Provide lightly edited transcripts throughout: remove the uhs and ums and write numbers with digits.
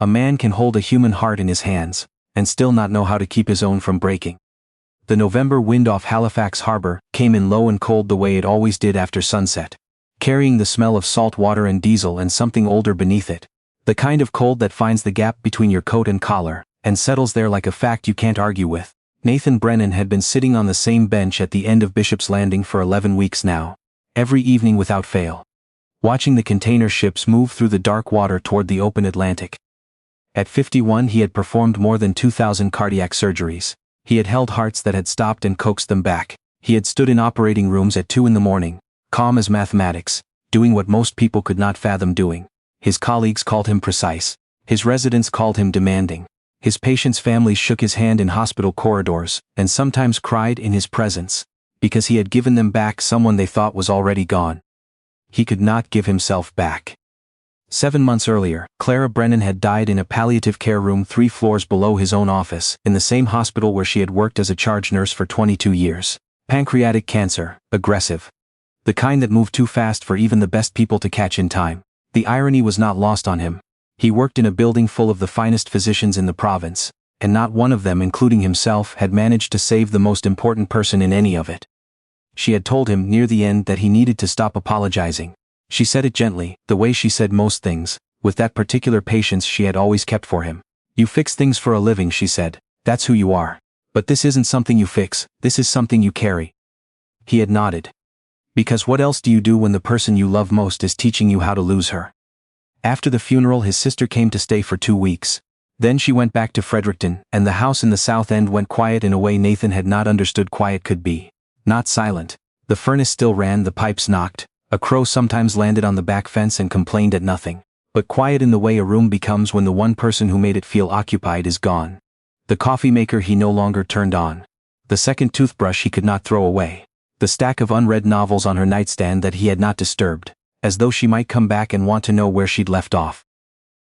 A man can hold a human heart in his hands, and still not know how to keep his own from breaking. The November wind off Halifax harbour came in low and cold the way it always did after sunset, carrying the smell of salt water and diesel and something older beneath it. The kind of cold that finds the gap between your coat and collar, and settles there like a fact you can't argue with. Nathan Brennan had been sitting on the same bench at the end of Bishop's Landing for 11 weeks now, every evening without fail, watching the container ships move through the dark water toward the open Atlantic. At 51 he had performed more than 2,000 cardiac surgeries. He had held hearts that had stopped and coaxed them back. He had stood in operating rooms at 2 in the morning, calm as mathematics, doing what most people could not fathom doing. His colleagues called him precise. His residents called him demanding. His patients' families shook his hand in hospital corridors, and sometimes cried in his presence, because he had given them back someone they thought was already gone. He could not give himself back. 7 months earlier, Clara Brennan had died in a palliative care room 3 floors below his own office, in the same hospital where she had worked as a charge nurse for 22 years. Pancreatic cancer, aggressive. The kind that moved too fast for even the best people to catch in time. The irony was not lost on him. He worked in a building full of the finest physicians in the province, and not one of them, including himself, had managed to save the most important person in any of it. She had told him near the end that he needed to stop apologizing. She said it gently, the way she said most things, with that particular patience she had always kept for him. You fix things for a living, she said. That's who you are. But this isn't something you fix, this is something you carry. He had nodded. Because what else do you do when the person you love most is teaching you how to lose her? After the funeral his sister came to stay for 2 weeks. Then she went back to Fredericton, and the house in the South End went quiet in a way Nathan had not understood quiet could be. Not silent. The furnace still ran, the pipes knocked. A crow sometimes landed on the back fence and complained at nothing. But quiet in the way a room becomes when the one person who made it feel occupied is gone. The coffee maker he no longer turned on. The second toothbrush he could not throw away. The stack of unread novels on her nightstand that he had not disturbed, as though she might come back and want to know where she'd left off.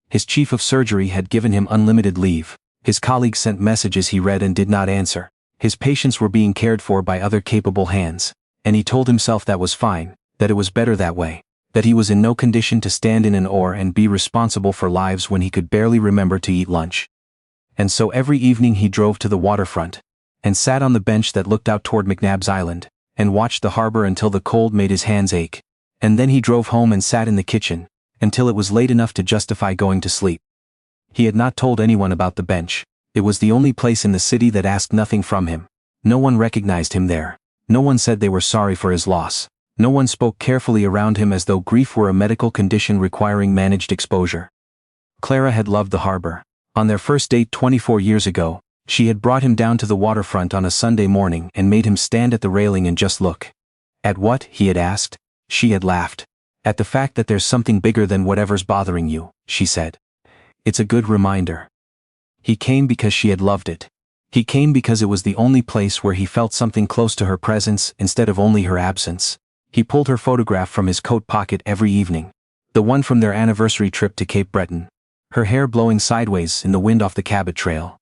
His chief of surgery had given him unlimited leave. His colleagues sent messages he read and did not answer. His patients were being cared for by other capable hands, and he told himself that was fine. That it was better that way, that he was in no condition to stand in an oar and be responsible for lives when he could barely remember to eat lunch. And so every evening he drove to the waterfront, and sat on the bench that looked out toward McNabb's Island, and watched the harbor until the cold made his hands ache. And then he drove home and sat in the kitchen, until it was late enough to justify going to sleep. He had not told anyone about the bench. It was the only place in the city that asked nothing from him. No one recognized him there. No one said they were sorry for his loss. No one spoke carefully around him as though grief were a medical condition requiring managed exposure. Clara had loved the harbor. On their first date 24 years ago, she had brought him down to the waterfront on a Sunday morning and made him stand at the railing and just look. At what, he had asked. She had laughed. At the fact that there's something bigger than whatever's bothering you, she said. It's a good reminder. He came because she had loved it. He came because it was the only place where he felt something close to her presence instead of only her absence. He pulled her photograph from his coat pocket every evening. The one from their anniversary trip to Cape Breton. Her hair blowing sideways in the wind off the Cabot Trail.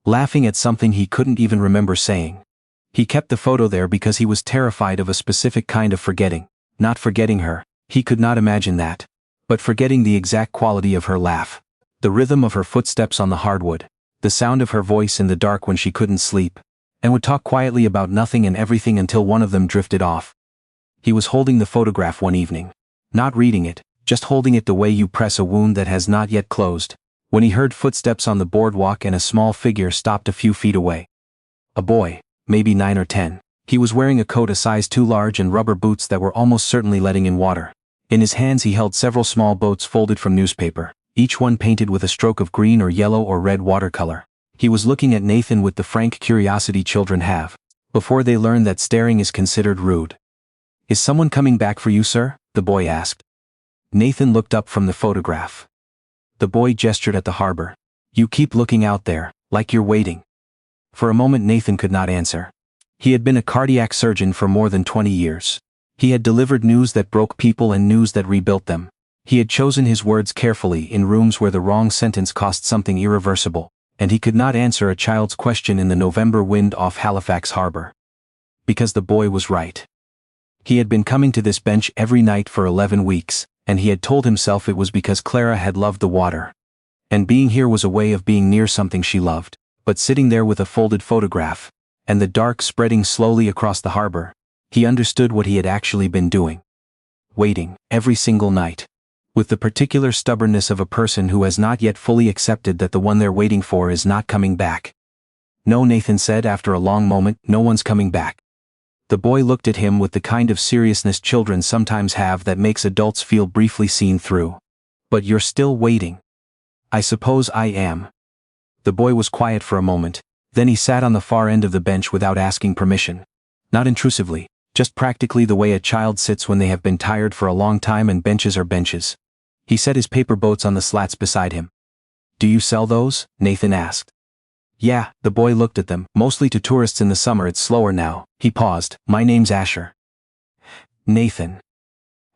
Laughing at something he couldn't even remember saying. He kept the photo there because he was terrified of a specific kind of forgetting. Not forgetting her, he could not imagine that. But forgetting the exact quality of her laugh. The rhythm of her footsteps on the hardwood. The sound of her voice in the dark when she couldn't sleep. And would talk quietly about nothing and everything until one of them drifted off. He was holding the photograph one evening. Not reading it, just holding it the way you press a wound that has not yet closed, when he heard footsteps on the boardwalk and a small figure stopped a few feet away. A boy, maybe 9 or 10. He was wearing a coat a size too large and rubber boots that were almost certainly letting in water. In his hands he held several small boats folded from newspaper, each one painted with a stroke of green or yellow or red watercolor. He was looking at Nathan with the frank curiosity children have, before they learn that staring is considered rude. Is someone coming back for you, sir? The boy asked. Nathan looked up from the photograph. The boy gestured at the harbor. You keep looking out there, like you're waiting. For a moment Nathan could not answer. He had been a cardiac surgeon for more than 20 years. He had delivered news that broke people and news that rebuilt them. He had chosen his words carefully in rooms where the wrong sentence cost something irreversible, and he could not answer a child's question in the November wind off Halifax harbor. Because the boy was right. He had been coming to this bench every night for 11 weeks, and he had told himself it was because Clara had loved the water. And being here was a way of being near something she loved. But sitting there with a folded photograph, and the dark spreading slowly across the harbor, he understood what he had actually been doing. Waiting, every single night. With the particular stubbornness of a person who has not yet fully accepted that the one they're waiting for is not coming back. No, Nathan said after a long moment, no one's coming back. The boy looked at him with the kind of seriousness children sometimes have that makes adults feel briefly seen through. But you're still waiting. I suppose I am. The boy was quiet for a moment, then he sat on the far end of the bench without asking permission. Not intrusively, just practically the way a child sits when they have been tired for a long time and benches are benches. He set his paper boats on the slats beside him. Do you sell those? Nathan asked. Yeah, the boy looked at them, mostly to tourists in the summer. It's slower now. He paused. My name's Asher. Nathan.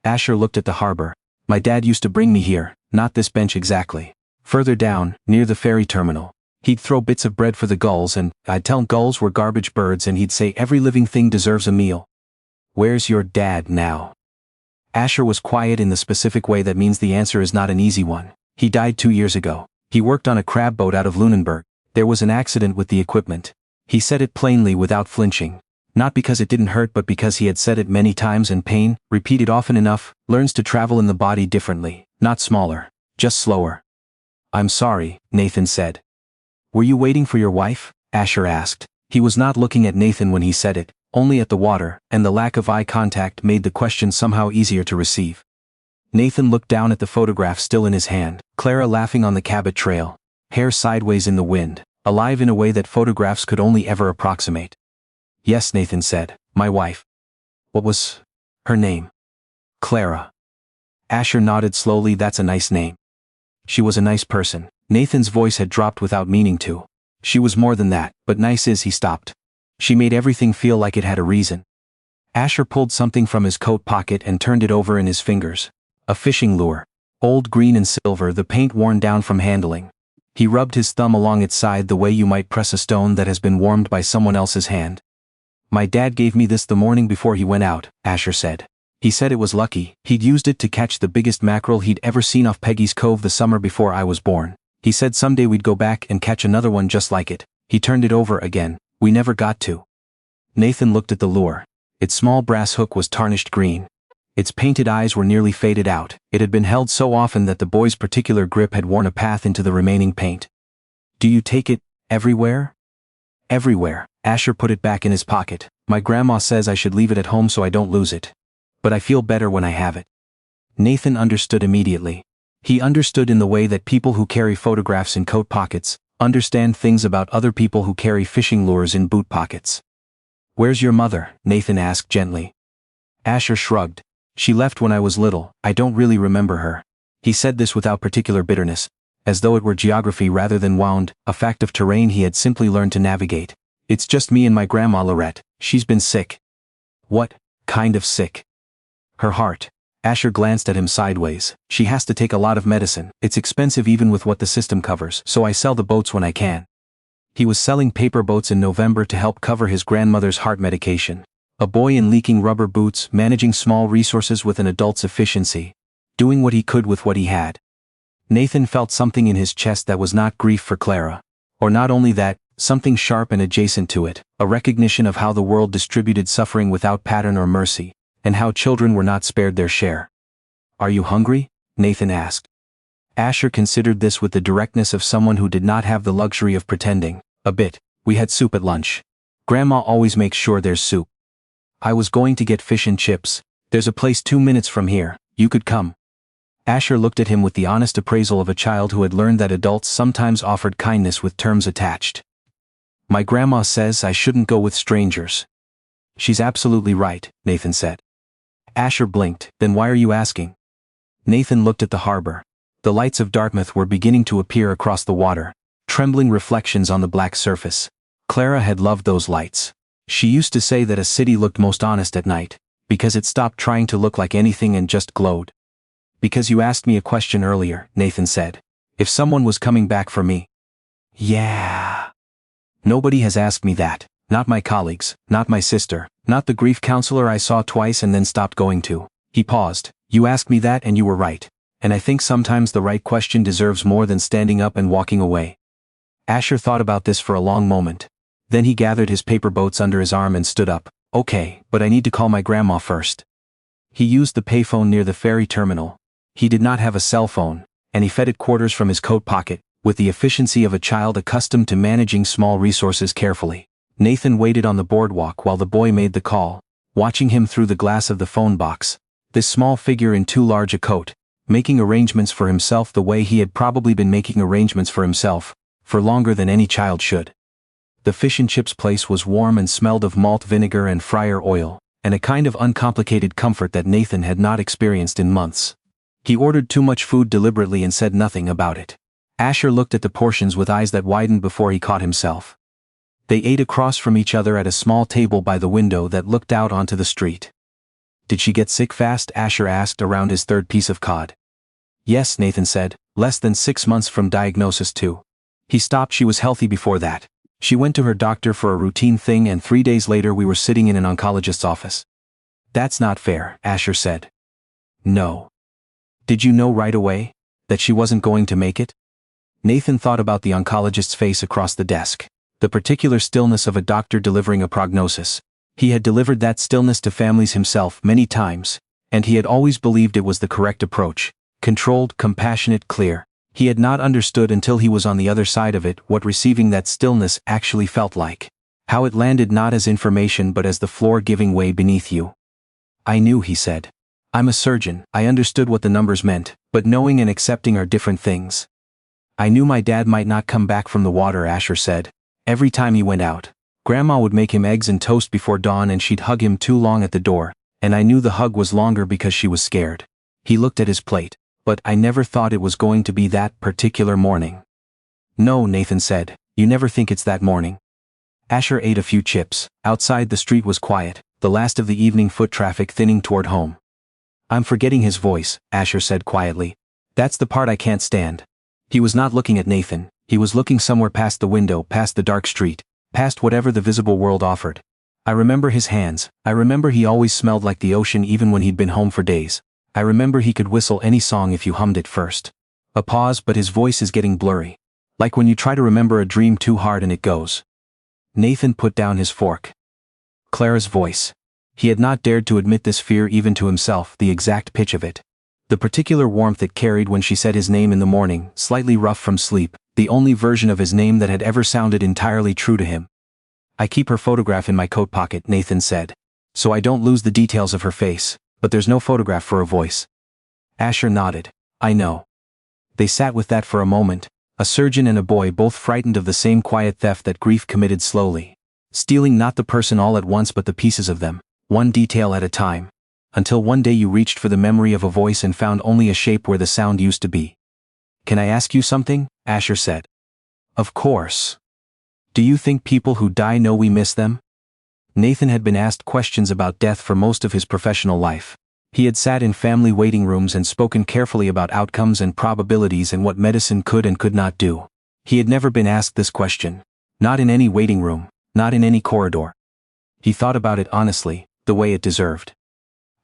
Asher looked at the harbor. My dad used to bring me here, not this bench exactly. Further down, near the ferry terminal. He'd throw bits of bread for the gulls and I'd tell gulls were garbage birds and he'd say every living thing deserves a meal. Where's your dad now? Asher was quiet in the specific way that means the answer is not an easy one. He died 2 years ago. He worked on a crab boat out of Lunenburg. There was an accident with the equipment. He said it plainly without flinching. Not because it didn't hurt but because he had said it many times and pain, repeated often enough, learns to travel in the body differently, not smaller, just slower. I'm sorry, Nathan said. Were you waiting for your wife? Asher asked. He was not looking at Nathan when he said it, only at the water, and the lack of eye contact made the question somehow easier to receive. Nathan looked down at the photograph still in his hand, Clara laughing on the Cabot Trail, hair sideways in the wind, alive in a way that photographs could only ever approximate. Yes, Nathan said, my wife. What was her name? Clara. Asher nodded slowly. That's a nice name. She was a nice person. Nathan's voice had dropped without meaning to. She was more than that, but nice is he stopped. She made everything feel like it had a reason. Asher pulled something from his coat pocket and turned it over in his fingers. A fishing lure. Old green and silver, the paint worn down from handling. He rubbed his thumb along its side the way you might press a stone that has been warmed by someone else's hand. My dad gave me this the morning before he went out, Asher said. He said it was lucky. He'd used it to catch the biggest mackerel he'd ever seen off Peggy's Cove the summer before I was born. He said someday we'd go back and catch another one just like it. He turned it over again. We never got to. Nathan looked at the lure. Its small brass hook was tarnished green. Its painted eyes were nearly faded out. It had been held so often that the boy's particular grip had worn a path into the remaining paint. Do you take it everywhere? Everywhere. Asher put it back in his pocket. My grandma says I should leave it at home so I don't lose it. But I feel better when I have it. Nathan understood immediately. He understood in the way that people who carry photographs in coat pockets understand things about other people who carry fishing lures in boot pockets. Where's your mother? Nathan asked gently. Asher shrugged. She left when I was little. I don't really remember her. He said this without particular bitterness, as though it were geography rather than wound, a fact of terrain he had simply learned to navigate. It's just me and my grandma Lorette. She's been sick. What kind of sick? Her heart. Asher glanced at him sideways. She has to take a lot of medicine. It's expensive even with what the system covers, so I sell the boats when I can. He was selling paper boats in November to help cover his grandmother's heart medication. A boy in leaking rubber boots, managing small resources with an adult's efficiency. Doing what he could with what he had. Nathan felt something in his chest that was not grief for Clara. Or not only that, something sharp and adjacent to it, a recognition of how the world distributed suffering without pattern or mercy, and how children were not spared their share. Are you hungry? Nathan asked. Asher considered this with the directness of someone who did not have the luxury of pretending. A bit. We had soup at lunch. Grandma always makes sure there's soup. I was going to get fish and chips. There's a place 2 minutes from here. You could come. Asher looked at him with the honest appraisal of a child who had learned that adults sometimes offered kindness with terms attached. My grandma says I shouldn't go with strangers. She's absolutely right, Nathan said. Asher blinked. Then why are you asking? Nathan looked at the harbor. The lights of Dartmouth were beginning to appear across the water, trembling reflections on the black surface. Clara had loved those lights. She used to say that a city looked most honest at night, because it stopped trying to look like anything and just glowed. Because you asked me a question earlier, Nathan said. If someone was coming back for me. Yeah. Nobody has asked me that. Not my colleagues, not my sister, not the grief counselor I saw twice and then stopped going to. He paused. You asked me that and you were right. and I think sometimes the right question deserves more than standing up and walking away. Asher thought about this for a long moment. Then he gathered his paper boats under his arm and stood up. Okay, but I need to call my grandma first. He used the payphone near the ferry terminal. He did not have a cell phone, and he fed it quarters from his coat pocket, with the efficiency of a child accustomed to managing small resources carefully. Nathan waited on the boardwalk while the boy made the call, watching him through the glass of the phone box. This small figure in too large a coat, making arrangements for himself the way he had probably been making arrangements for himself, for longer than any child should. The fish and chips place was warm and smelled of malt vinegar and fryer oil, and a kind of uncomplicated comfort that Nathan had not experienced in months. He ordered too much food deliberately and said nothing about it. Asher looked at the portions with eyes that widened before he caught himself. They ate across from each other at a small table by the window that looked out onto the street. Did she get sick fast? Asher asked around his third piece of cod. Yes, Nathan said, less than 6 months from diagnosis too. He stopped. She was healthy before that. She went to her doctor for a routine thing and 3 days later we were sitting in an oncologist's office. That's not fair, Asher said. No. Did you know right away that she wasn't going to make it? Nathan thought about the oncologist's face across the desk. The particular stillness of a doctor delivering a prognosis. He had delivered that stillness to families himself many times, and he had always believed it was the correct approach. Controlled, compassionate, clear. He had not understood until he was on the other side of it what receiving that stillness actually felt like. How it landed not as information but as the floor giving way beneath you. I knew, he said. I'm a surgeon. I understood what the numbers meant, but knowing and accepting are different things. I knew my dad might not come back from the water, Asher said. Every time he went out, Grandma would make him eggs and toast before dawn and she'd hug him too long at the door, and I knew the hug was longer because she was scared. He looked at his plate. But I never thought it was going to be that particular morning. No, Nathan said, you never think it's that morning. Asher ate a few chips. Outside the street was quiet, the last of the evening foot traffic thinning toward home. I'm forgetting his voice, Asher said quietly. That's the part I can't stand. He was not looking at Nathan, he was looking somewhere past the window, past the dark street, past whatever the visible world offered. I remember his hands, I remember he always smelled like the ocean even when he'd been home for days. I remember he could whistle any song if you hummed it first. A pause, but his voice is getting blurry. Like when you try to remember a dream too hard and it goes. Nathan put down his fork. Clara's voice. He had not dared to admit this fear even to himself, the exact pitch of it. The particular warmth it carried when she said his name in the morning, slightly rough from sleep, the only version of his name that had ever sounded entirely true to him. I keep her photograph in my coat pocket, Nathan said. So I don't lose the details of her face. But there's no photograph for a voice. Asher nodded. I know. They sat with that for a moment, a surgeon and a boy both frightened of the same quiet theft that grief committed slowly. Stealing not the person all at once but the pieces of them, one detail at a time. Until one day you reached for the memory of a voice and found only a shape where the sound used to be. Can I ask you something? Asher said. Of course. Do you think people who die know we miss them? Nathan had been asked questions about death for most of his professional life. He had sat in family waiting rooms and spoken carefully about outcomes and probabilities and what medicine could and could not do. He had never been asked this question. Not in any waiting room, not in any corridor. He thought about it honestly, the way it deserved.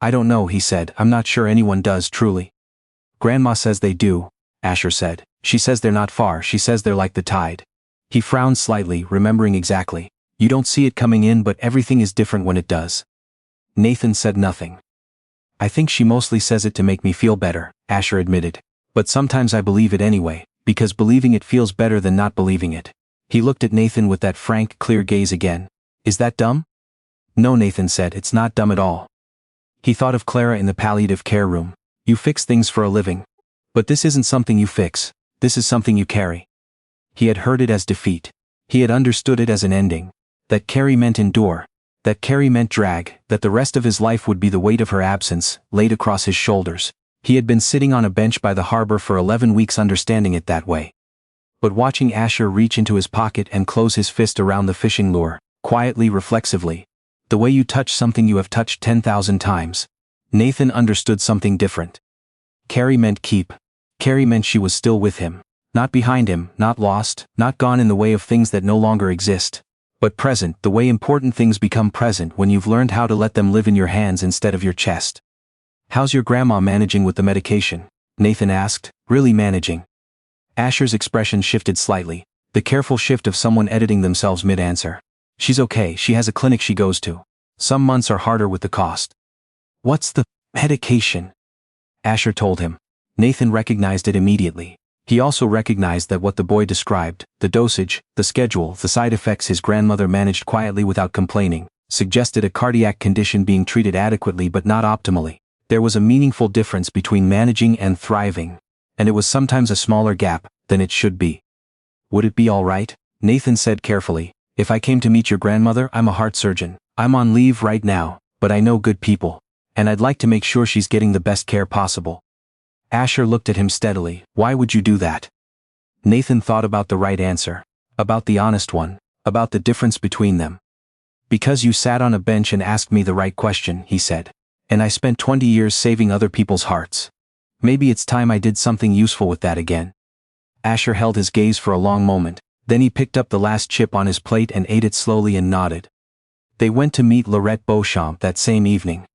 I don't know, he said. I'm not sure anyone does truly. Grandma says they do, Asher said. She says they're not far, she says they're like the tide. He frowned slightly, remembering exactly. You don't see it coming in but everything is different when it does. Nathan said nothing. I think she mostly says it to make me feel better, Asher admitted. But sometimes I believe it anyway, because believing it feels better than not believing it. He looked at Nathan with that frank, clear gaze again. Is that dumb? No, Nathan said, it's not dumb at all. He thought of Clara in the palliative care room. You fix things for a living. But this isn't something you fix, this is something you carry. He had heard it as defeat. He had understood it as an ending. That carry meant endure, that carry meant drag, that the rest of his life would be the weight of her absence, laid across his shoulders. He had been sitting on a bench by the harbor for 11 weeks understanding it that way. But watching Asher reach into his pocket and close his fist around the fishing lure, quietly, reflexively, the way you touch something you have touched 10,000 times, Nathan understood something different. Carry meant keep. Carry meant she was still with him. Not behind him, not lost, not gone in the way of things that no longer exist. But present, the way important things become present when you've learned how to let them live in your hands instead of your chest. How's your grandma managing with the medication? Nathan asked, really managing. Asher's expression shifted slightly, the careful shift of someone editing themselves mid-answer. She's okay, she has a clinic she goes to. Some months are harder with the cost. What's the medication? Asher told him. Nathan recognized it immediately. He also recognized that what the boy described, the dosage, the schedule, the side effects his grandmother managed quietly without complaining, suggested a cardiac condition being treated adequately but not optimally. There was a meaningful difference between managing and thriving, and it was sometimes a smaller gap than it should be. Would it be all right? Nathan said carefully. If I came to meet your grandmother, I'm a heart surgeon. I'm on leave right now, but I know good people, and I'd like to make sure she's getting the best care possible. Asher looked at him steadily. Why would you do that? Nathan thought about the right answer, about the honest one, about the difference between them. Because you sat on a bench and asked me the right question, he said. And I spent 20 years saving other people's hearts. Maybe it's time I did something useful with that again. Asher held his gaze for a long moment, then he picked up the last chip on his plate and ate it slowly and nodded. They went to meet Laurette Beauchamp that same evening.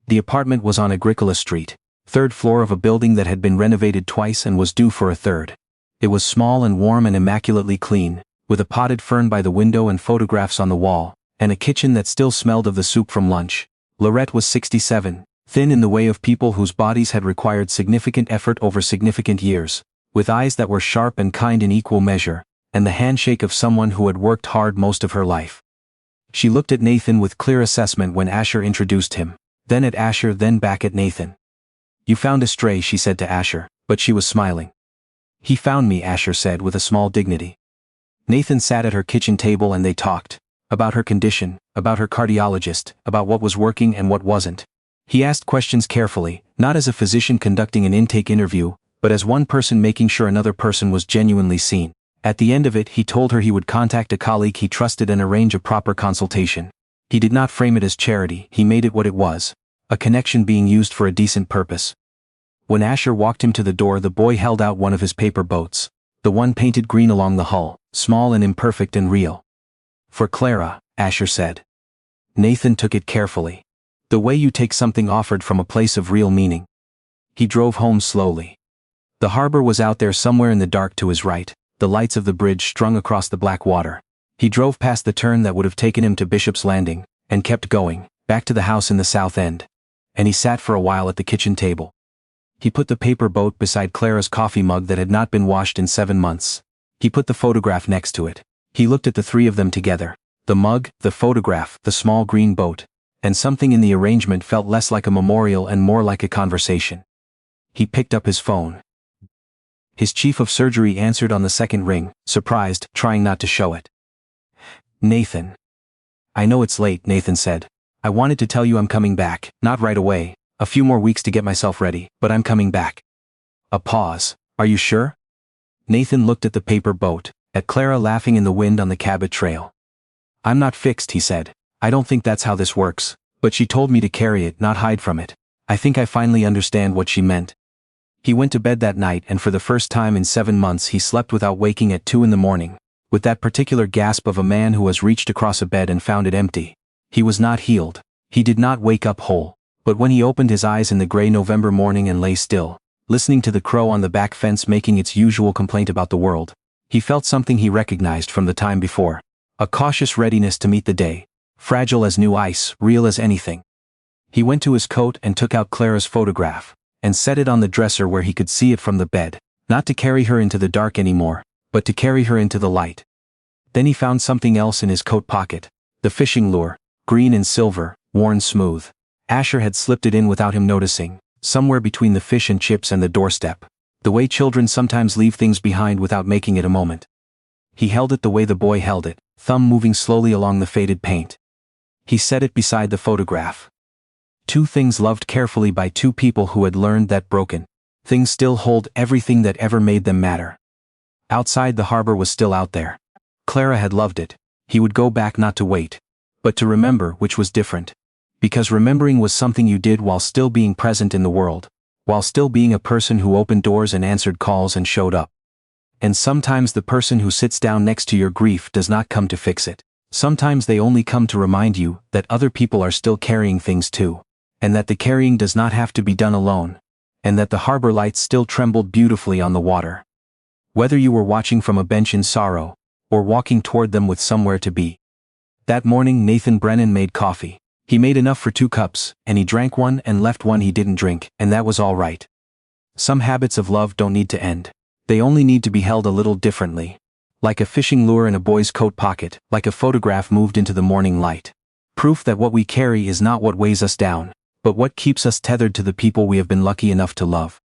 The apartment was on Agricola Street, third floor of a building that had been renovated twice and was due for a third. It was small and warm and immaculately clean, with a potted fern by the window and photographs on the wall, and a kitchen that still smelled of the soup from lunch. Laurette was 67, thin in the way of people whose bodies had required significant effort over significant years, with eyes that were sharp and kind in equal measure, and the handshake of someone who had worked hard most of her life. She looked at Nathan with clear assessment when Asher introduced him, then at Asher, then back at Nathan. You found a stray, she said to Asher, but she was smiling. He found me, Asher said with a small dignity. Nathan sat at her kitchen table and they talked. About her condition, about her cardiologist, about what was working and what wasn't. He asked questions carefully, not as a physician conducting an intake interview, but as one person making sure another person was genuinely seen. At the end of it, he told her he would contact a colleague he trusted and arrange a proper consultation. He did not frame it as charity, he made it what it was. A connection being used for a decent purpose. When Asher walked him to the door, the boy held out one of his paper boats. The one painted green along the hull, small and imperfect and real. For Clara, Asher said. Nathan took it carefully. The way you take something offered from a place of real meaning. He drove home slowly. The harbor was out there somewhere in the dark to his right, the lights of the bridge strung across the black water. He drove past the turn that would have taken him to Bishop's Landing, and kept going, back to the house in the south end. And he sat for a while at the kitchen table. He put the paper boat beside Clara's coffee mug that had not been washed in 7 months. He put the photograph next to it. He looked at the three of them together. The mug, the photograph, the small green boat. And something in the arrangement felt less like a memorial and more like a conversation. He picked up his phone. His chief of surgery answered on the second ring, surprised, trying not to show it. Nathan. I know it's late, Nathan said. I wanted to tell you I'm coming back, not right away, a few more weeks to get myself ready, but I'm coming back. A pause. Are you sure? Nathan looked at the paper boat, at Clara laughing in the wind on the Cabot Trail. I'm not fixed, he said. I don't think that's how this works, but she told me to carry it, not hide from it. I think I finally understand what she meant. He went to bed that night, and for the first time in 7 months he slept without waking at 2 a.m, with that particular gasp of a man who has reached across a bed and found it empty. He was not healed. He did not wake up whole. But when he opened his eyes in the gray November morning and lay still, listening to the crow on the back fence making its usual complaint about the world, he felt something he recognized from the time before. A cautious readiness to meet the day. Fragile as new ice, real as anything. He went to his coat and took out Clara's photograph, and set it on the dresser where he could see it from the bed, not to carry her into the dark anymore, but to carry her into the light. Then he found something else in his coat pocket, the fishing lure, green and silver, worn smooth. Asher had slipped it in without him noticing, somewhere between the fish and chips and the doorstep, the way children sometimes leave things behind without making it a moment. He held it the way the boy held it, thumb moving slowly along the faded paint. He set it beside the photograph. 2 things loved carefully by 2 people who had learned that broken things still hold everything that ever made them matter. Outside, the harbor was still out there. Clara had loved it. He would go back not to wait, but to remember, which was different. Because remembering was something you did while still being present in the world, while still being a person who opened doors and answered calls and showed up. And sometimes the person who sits down next to your grief does not come to fix it. Sometimes they only come to remind you that other people are still carrying things too, and that the carrying does not have to be done alone, and that the harbor lights still trembled beautifully on the water. Whether you were watching from a bench in sorrow, or walking toward them with somewhere to be. That morning Nathan Brennan made coffee. He made enough for 2 cups, and he drank one and left one he didn't drink, and that was all right. Some habits of love don't need to end. They only need to be held a little differently. Like a fishing lure in a boy's coat pocket, like a photograph moved into the morning light. Proof that what we carry is not what weighs us down, but what keeps us tethered to the people we have been lucky enough to love.